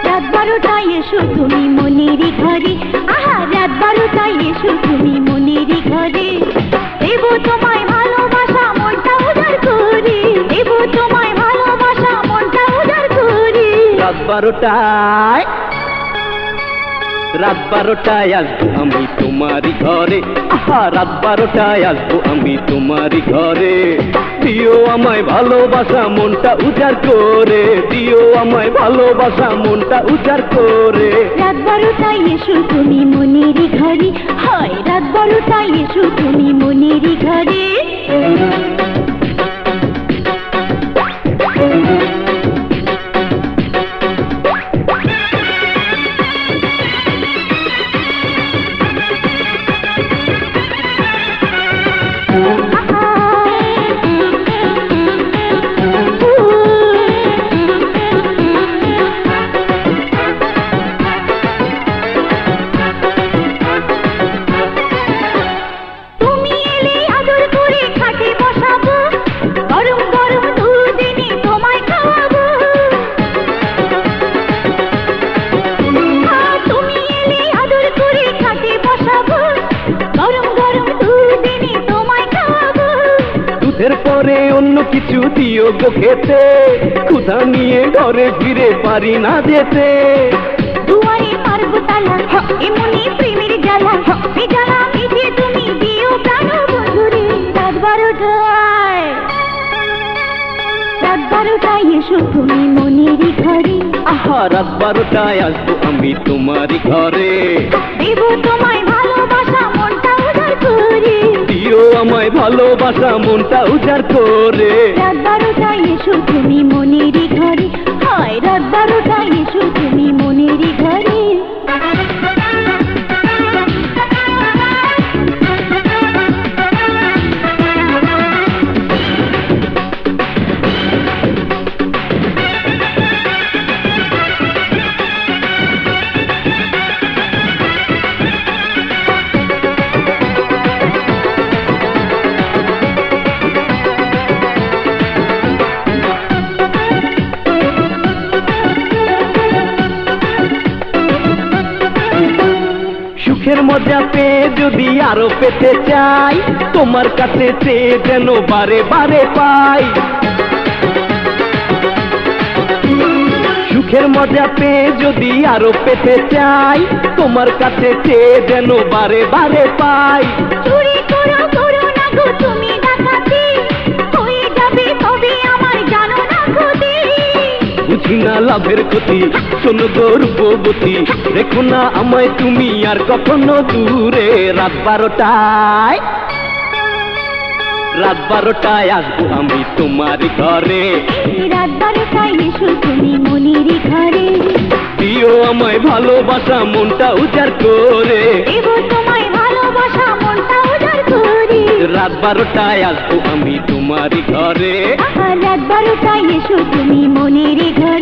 রাত 12টায় এসো তুমি মনেরই ঘরে, আহা রাত 12টায় এসো তুমি মনেরই ঘরে। দেব তোমায় ভালোবাসা মনটা উজাড় করে, দেব তোমায় ভালোবাসা মনটা উজাড় করে। রাত 12টায় আসবো আমি তোমারই ঘরে, আহা রাত 12টায় আসবো আমি তোমারই ঘরে। দিও আমায় ভালোবাসা মনটা উজাড় করে, দিও আমায় ভালোবাসা মনটা উজাড় করে। রাত 12টায় এসো তুমি মনেরই ঘরে, হয় রাত 12টায় এসো তুমি মনেরই ঘরে। এরপরে অন্য কিছু দিও গো খেতে, ক্ষুধা নিয়ে ঘরে ফিরে পারি না যেতে। দুয়ারে পারবো তালা, এমনি প্রেমের জ্বালা, এ জ্বালা মিটিয়ে তুমি দিও প্রাণ বন্ধুরে। রাত 12টায় এসো তুমি মনেরই ঘরে, আহা রাত 12টায় আসবো আমি তোমারই ঘরে। দেব তোমায় ভালোবাসা মনটা উজাড় করে, দিও আমায় ভালোবাসা মনটা উজাড় করে। রাত 12টায় এসো তুমি মনেরই ঘরে, হয় রাত 12টায় এসো তুমি মনেরই ঘরে। সুখের মজা পেয়ে যদি আরো পেতে চাই, তোমার কাছে চেয়ে যেন বারে বারে পাই। সুখের মজা পেয়ে যদি আরো পেতে চাই, তোমার কাছে চেয়ে যেন বারে বারে পাই। চুরি করো করো না গো তুমি ডাকাতি, হয়ে যাবে তবে আমার জানো না ক্ষতি। বুঝি না লাভের ক্ষতি, শোনো গো রূপবতী, রেখো না আমায় তুমি আর কখনো দূরে। রাত 12টায় আসবো আমি তোমারই ঘরে, রাত 12টায় এসো তুমি মনেরই ঘরে। দিও আমায় ভালোবাসা মনটা উজাড় করে, দেব তোমায় ভালোবাসা মনটা উজাড় করে। রাত 12টায় আসবো আমি তোমারই ঘরে, আহা রাত 12টায় এসো তুমি মনেরই ঘরে।